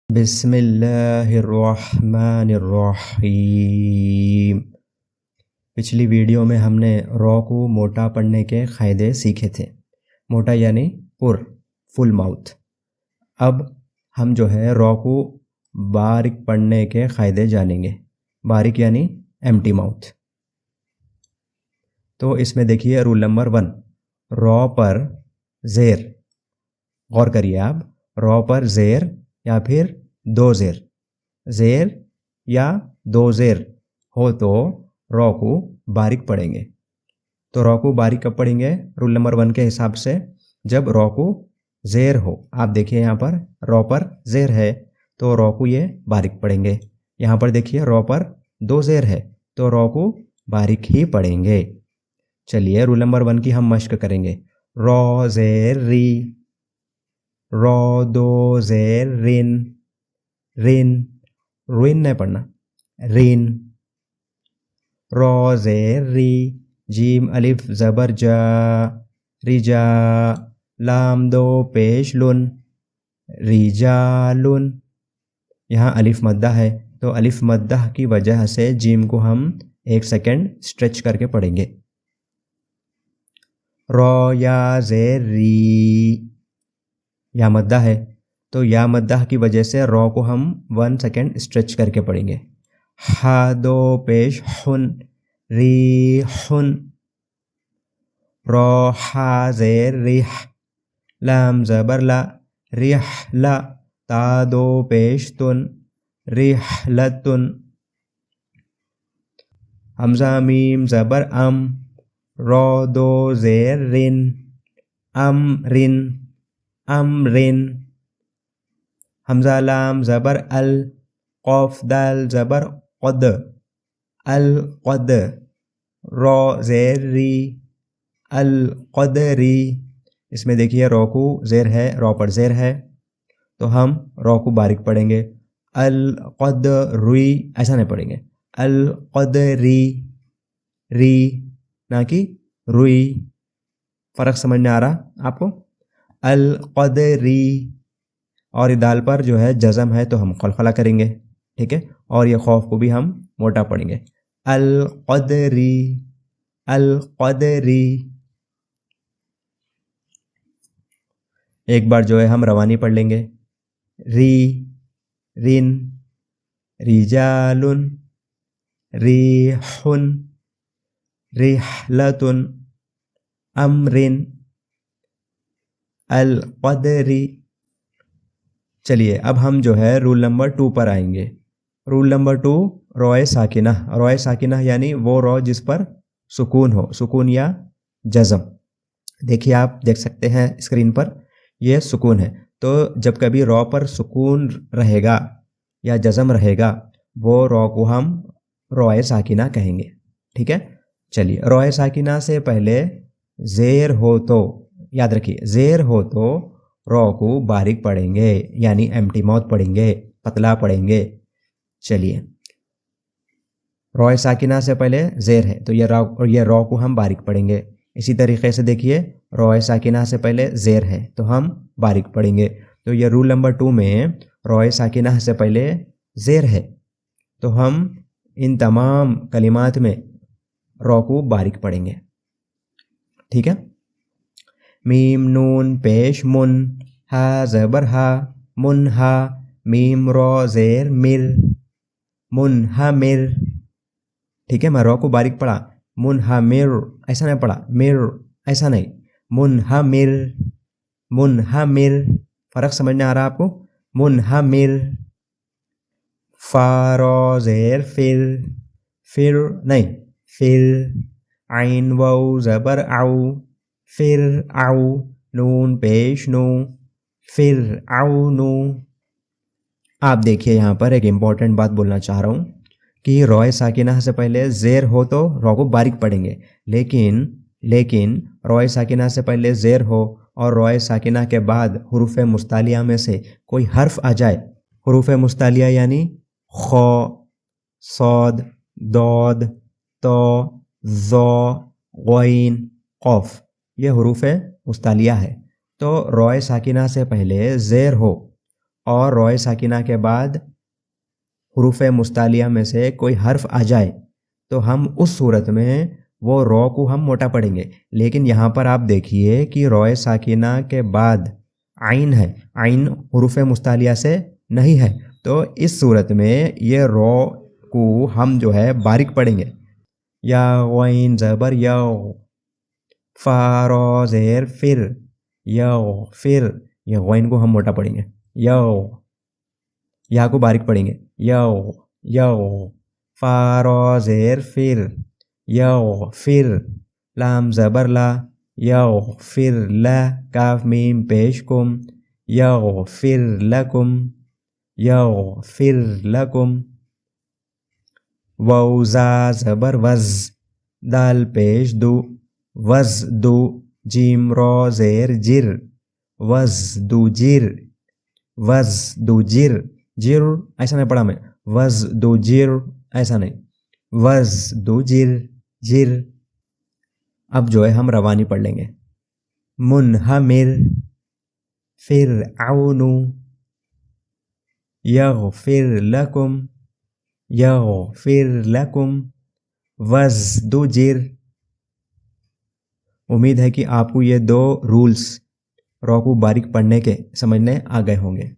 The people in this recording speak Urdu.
بسم اللہ الرحمن الرحیم۔ پچھلی ویڈیو میں ہم نے رو کو موٹا پڑھنے کے قاعدے سیکھے تھے۔ موٹا یعنی فل ماؤتھ۔ اب ہم جو ہے رو کو باریک پڑھنے کے قاعدے جانیں گے۔ باریک یعنی ایمٹی ماؤتھ۔ تو اس میں دیکھیے رول نمبر 1، رو پر زیر، غور کریے آپ، رو پر زیر یا پھر دو زیر یا دو زیر ہو تو رو کو باریک پڑھیں گے۔ تو رو کو باریک کب پڑھیں گے؟ رول نمبر 1 کے حساب سے جب رو کو زیر ہو۔ آپ دیکھیے یہاں پر رو پر زیر ہے تو رو کو یہ باریک پڑھیں گے۔ یہاں پر دیکھیے رو پر دو زیر ہے تو رو کو باریک ہی پڑھیں گے۔ چلیے رول نمبر 1 کی ہم مشق کریں گے۔ رو زیر ری، رو دو زیر رن، رن نہیں پڑھنا، رن۔ رو زیر ری، جیم الف زبر جا، رجا، لام دو پیش لن، رجالن۔ یہاں الف مدہ ہے تو الف مدہ کی وجہ سے جیم کو ہم 1 سیکنڈ اسٹریچ کر کے پڑھیں گے۔ رو یا زیر ری، یا مدہ ہے تو یا مدہ کی وجہ سے رو کو ہم 1 سیکنڈ اسٹریچ کر کے پڑھیں گے۔ ہا دو پیش ہن، ریحن۔ رو ہا زیر ریح، لام زبر لا، ریح لا، تا دو پیش تن، ریحلتن۔ حمزہ میم زبر ام، رو دو زیر رن، امرن، امرن۔ حمزہ لام زبر ال، قوف دال زبر قد، القد۔ رو زیر ری، القدری۔ اس میں دیکھیے رو کو زیر ہے، رو پر زیر ہے تو ہم رو کو باریک پڑھیں گے۔ القدری ایسا نہیں پڑھیں گے، القدری، ری نہ کہ روئی۔ فرق سمجھ میں آ رہا آپ کو؟ القدری۔ اور یہ دال پر جو ہے جزم ہے تو ہم قلقلہ کریں گے، ٹھیک ہے؟ اور یہ خوف کو بھی ہم موٹا پڑھیں گے، القدری، القدری۔ ایک بار جو ہے ہم روانی پڑھ لیں گے۔ ری، رن، رجالن، ریحن، ریحلتن، امرن، القدری۔ چلیے اب ہم جو ہے رول نمبر 2 پر آئیں گے۔ رول نمبر 2، روئے ساکنہ۔ روئے ساکنہ یعنی وہ رو جس پر سکون ہو، سکون یا جزم۔ دیکھیے آپ دیکھ سکتے ہیں اسکرین پر یہ سکون ہے، تو جب کبھی رو پر سکون رہے گا یا جزم رہے گا وہ رو کو ہم روئے ساکنہ کہیں گے، ٹھیک ہے؟ چلیے روئے ساکنہ سے پہلے زیر ہو تو یاد رکھیے، زیر ہو تو رو کو باریک پڑھیں گے یعنی ایمٹی ماؤتھ پڑھیں گے، پتلا پڑھیں گے۔ چلیے روئے ساکنہ سے پہلے زیر ہے تو یہ رو کو ہم باریک پڑھیں گے۔ اسی طریقے سے دیکھیے روئے ساکنہ سے پہلے زیر ہے تو ہم باریک پڑھیں گے۔ تو یہ رول نمبر 2 میں روئے ساکنہ سے پہلے زیر ہے تو ہم ان تمام کلمات میں رو کو باریک پڑھیں گے، ٹھیک ہے؟ میم نون پیش من، ہا زبر ہا، منہا، میم رو زیر مر، منہمر، ٹھیک ہے؟ میں رو کو باریک پڑھا، منہمر ایسا نہیں پڑھا، مر ایسا نہیں، منہمر، منہمر۔ فرق سمجھنے آ رہا آپ کو؟ منہمر۔ فا رو زیر فر، فر نہیں، فر، عین واو زبر او، فر او، نون پیش نو، فر او نو۔ آپ دیکھیے یہاں پر ایک امپورٹنٹ بات بولنا چاہ رہا ہوں کہ روئے ساکنہ سے پہلے زیر ہو تو رو کو باریک پڑھیں گے، لیکن روئے ساکنہ سے پہلے زیر ہو اور روئے ساکنہ کے بعد حروف مستعلیہ میں سے کوئی حرف آ جائے، حروف مستعلیہ یعنی خو، صاد، دود، تو، ذو، غین، قوف، یہ حروف مستعلیہ ہے۔ تو روئے ساکنہ سے پہلے زیر ہو اور روئے ساکنہ کے بعد حروف مستعلیہ میں سے کوئی حرف آ جائے تو ہم اس صورت میں وہ رو کو ہم موٹا پڑھیں گے. لیکن یہاں پر آپ دیکھیے کہ روئے ساکنہ کے بعد عین ہے، عین حروف مستعلیہ سے نہیں ہے، تو اس صورت میں یہ رو کو ہم جو ہے باریک پڑھیں گے. یا غین زبر یا، فا را زیر فر، یا فر، یہ غین کو ہم موٹا پڑھیں گے. یا کو باریک پڑھیں گے. یا فا را زیر فر، یا فر، لام زبر لا، یا فر لا، کاف میم پیش کم، یا فر لکم، یا فر لکم. واو زا زبر وز، دال پیش دو، وز دو، جیم را زیر جر، وز دو جر، وز دو جر، جر ایسا نہیں پڑھا میں، وز دو جر ایسا نہیں، وز دو جر، جر. اب جو ہے ہم روانی پڑھ لیں گے. منہمر، فرعون، یغفر لکم، یغفر لکم، وزدجر. امید ہے کہ آپ کو یہ 2 رولز رو کو باریک پڑھنے کے سمجھنے آ گئے ہوں گے.